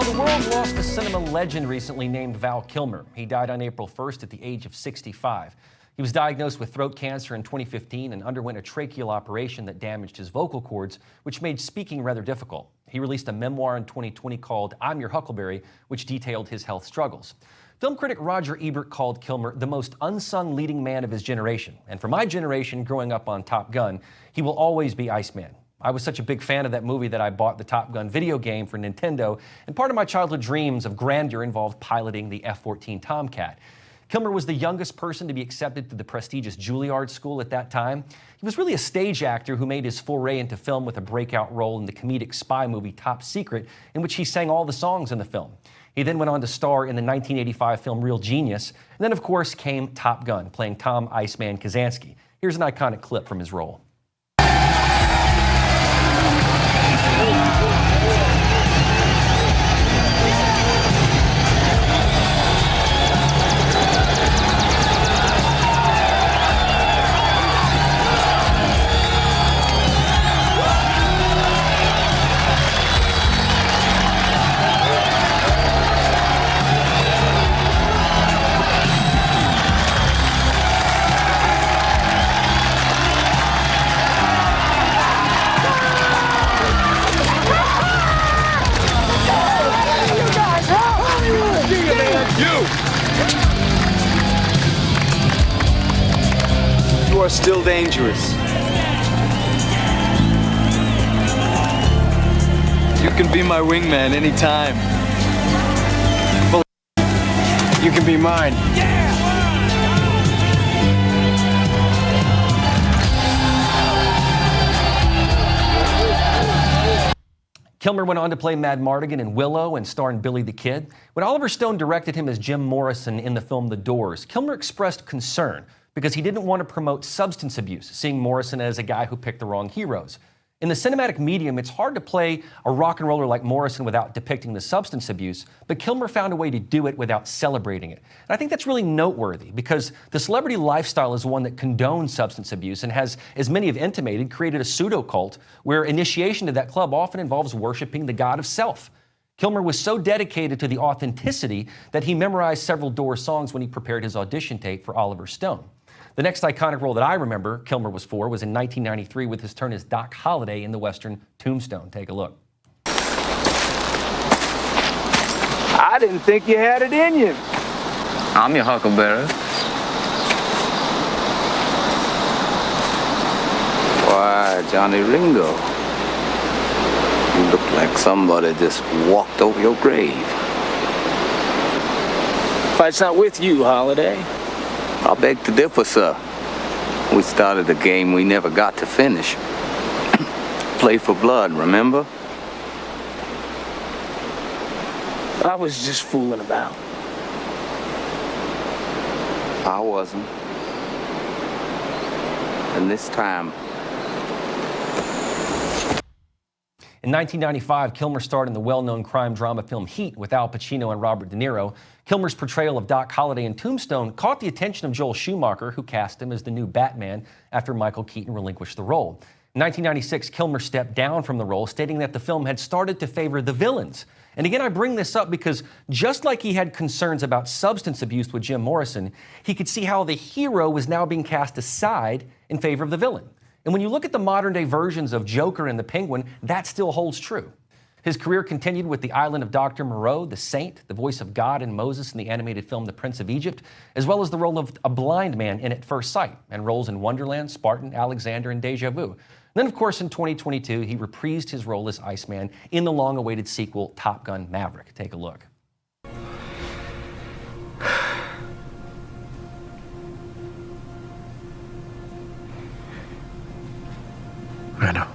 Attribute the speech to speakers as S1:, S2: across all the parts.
S1: The world lost a cinema legend recently named Val Kilmer. He died on April 1st at the age of 65. He was diagnosed with throat cancer in 2015 and underwent a tracheal operation that damaged his vocal cords, which made speaking rather difficult. He released a memoir in 2020 called I'm Your Huckleberry, which detailed his health struggles. Film critic Roger Ebert called Kilmer the most unsung leading man of his generation. And for my generation, growing up on Top Gun, he will always be Iceman. I was such a big fan of that movie that I bought the Top Gun video game for Nintendo, and part of my childhood dreams of grandeur involved piloting the F-14 Tomcat. Kilmer was the youngest person to be accepted to the prestigious Juilliard School at that time. He was really a stage actor who made his foray into film with a breakout role in the comedic spy movie Top Secret, in which he sang all the songs in the film. He then went on to star in the 1985 film Real Genius, and then of course came Top Gun, playing Tom Iceman Kazansky. Here's an iconic clip from his role.
S2: You are still dangerous. You can be my wingman anytime. You can be mine.
S1: Kilmer went on to play Mad Mardigan in Willow and star in Billy the Kid. When Oliver Stone directed him as Jim Morrison in the film The Doors, Kilmer expressed concern because he didn't want to promote substance abuse, seeing Morrison as a guy who picked the wrong heroes. In the cinematic medium, it's hard to play a rock and roller like Morrison without depicting the substance abuse, but Kilmer found a way to do it without celebrating it. And I think that's really noteworthy because the celebrity lifestyle is one that condones substance abuse and has, as many have intimated, created a pseudo-cult where initiation to that club often involves worshiping the god of self. Kilmer was so dedicated to the authenticity that he memorized several Doors songs when he prepared his audition tape for Oliver Stone. The next iconic role that I remember Kilmer was in 1993 with his turn as Doc Holliday in the western Tombstone. Take a look.
S2: I didn't think you had it in you.
S3: I'm your huckleberry.
S4: Why, Johnny Ringo, you look like somebody just walked over your grave.
S3: But it's not with you, Holiday.
S4: I beg to differ, sir. We started a game we never got to finish. Play for blood, remember?
S3: I was just fooling about.
S4: I wasn't. And this time...
S1: In 1995, Kilmer starred in the well-known crime drama film Heat with Al Pacino and Robert De Niro. Kilmer's portrayal of Doc Holliday in Tombstone caught the attention of Joel Schumacher, who cast him as the new Batman after Michael Keaton relinquished the role. In 1996, Kilmer stepped down from the role, stating that the film had started to favor the villains. And again, I bring this up because just like he had concerns about substance abuse with Jim Morrison, he could see how the hero was now being cast aside in favor of the villain. And when you look at the modern-day versions of Joker and the Penguin, that still holds true. His career continued with The Island of Dr. Moreau, the Saint, the voice of God and Moses in the animated film The Prince of Egypt, as well as the role of a blind man in At First Sight, and roles in Wonderland, Spartan, Alexander, and Deja Vu. And then, of course, in 2022, he reprised his role as Iceman in the long-awaited sequel, Top Gun Maverick. Take a look.
S5: I know.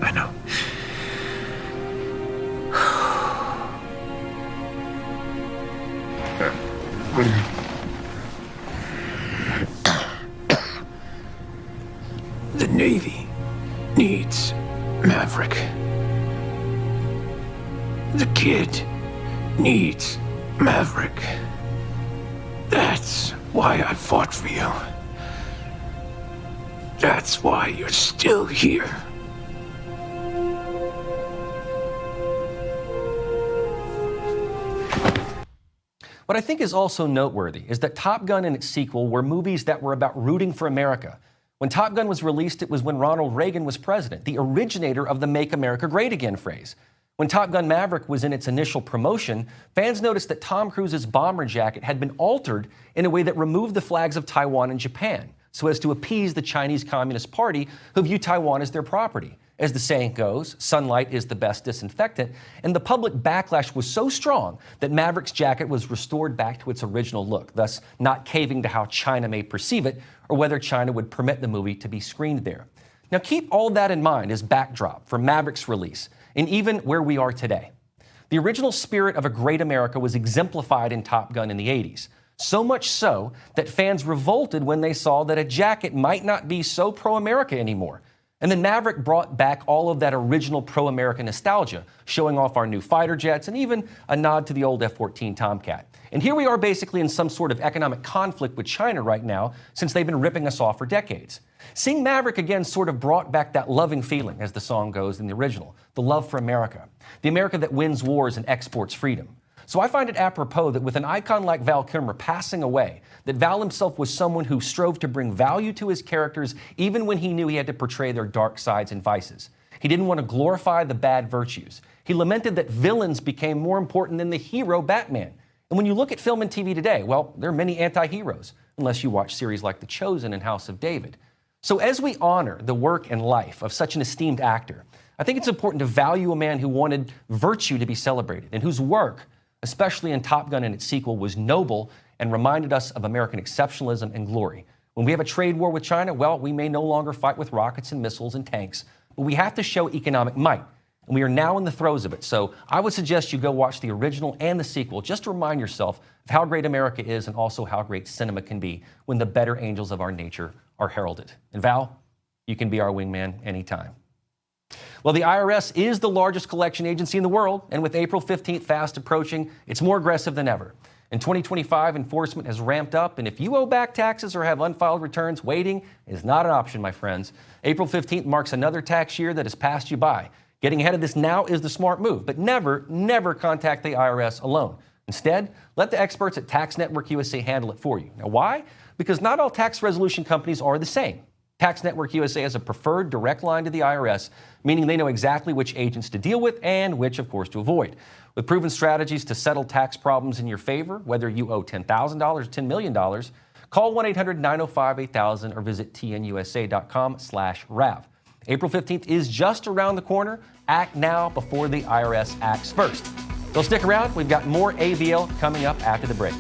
S5: I know. The Navy needs Maverick. The kid needs Maverick. That's why I fought for you. That's why you're still here.
S1: What I think is also noteworthy is that Top Gun and its sequel were movies that were about rooting for America. When Top Gun was released, it was when Ronald Reagan was president, the originator of the Make America Great Again phrase. When Top Gun Maverick was in its initial promotion, fans noticed that Tom Cruise's bomber jacket had been altered in a way that removed the flags of Taiwan and Japan, so as to appease the Chinese Communist Party, who view Taiwan as their property. As the saying goes, sunlight is the best disinfectant, and the public backlash was so strong that Maverick's jacket was restored back to its original look, thus not caving to how China may perceive it or whether China would permit the movie to be screened there. Now keep all that in mind as backdrop for Maverick's release, and even where we are today. The original spirit of a great America was exemplified in Top Gun in the 80s. So much so that fans revolted when they saw that a jacket might not be so pro-America anymore. And then Maverick brought back all of that original pro-America nostalgia, showing off our new fighter jets and even a nod to the old F-14 Tomcat. And here we are basically in some sort of economic conflict with China right now, since they've been ripping us off for decades. Seeing Maverick again sort of brought back that loving feeling, as the song goes in the original, the love for America, the America that wins wars and exports freedom. So I find it apropos that with an icon like Val Kilmer passing away, that Val himself was someone who strove to bring value to his characters even when he knew he had to portray their dark sides and vices. He didn't want to glorify the bad virtues. He lamented that villains became more important than the hero Batman. And when you look at film and TV today, well, there are many anti-heroes, unless you watch series like The Chosen and House of David. So as we honor the work and life of such an esteemed actor, I think it's important to value a man who wanted virtue to be celebrated and whose work, especially in Top Gun and its sequel, was noble and reminded us of American exceptionalism and glory. When we have a trade war with China, well, we may no longer fight with rockets and missiles and tanks, but we have to show economic might, and we are now in the throes of it. So I would suggest you go watch the original and the sequel just to remind yourself of how great America is and also how great cinema can be when the better angels of our nature are heralded. And Val, you can be our wingman anytime. Well, the IRS is the largest collection agency in the world, and with April 15th fast approaching, it's more aggressive than ever. In 2025, enforcement has ramped up, and if you owe back taxes or have unfiled returns, waiting is not an option, my friends. April 15th marks another tax year that has passed you by. Getting ahead of this now is the smart move, but never contact the IRS alone. Instead, let the experts at Tax Network USA handle it for you. Now, why? Because not all tax resolution companies are the same. Tax Network USA has a preferred direct line to the IRS, meaning they know exactly which agents to deal with and which, of course, to avoid. With proven strategies to settle tax problems in your favor, whether you owe $10,000 or $10 million, call 1-800-905-8000 or visit tnusa.com/RAV. April 15th is just around the corner. Act now before the IRS acts first. So stick around. We've got more ABL coming up after the break.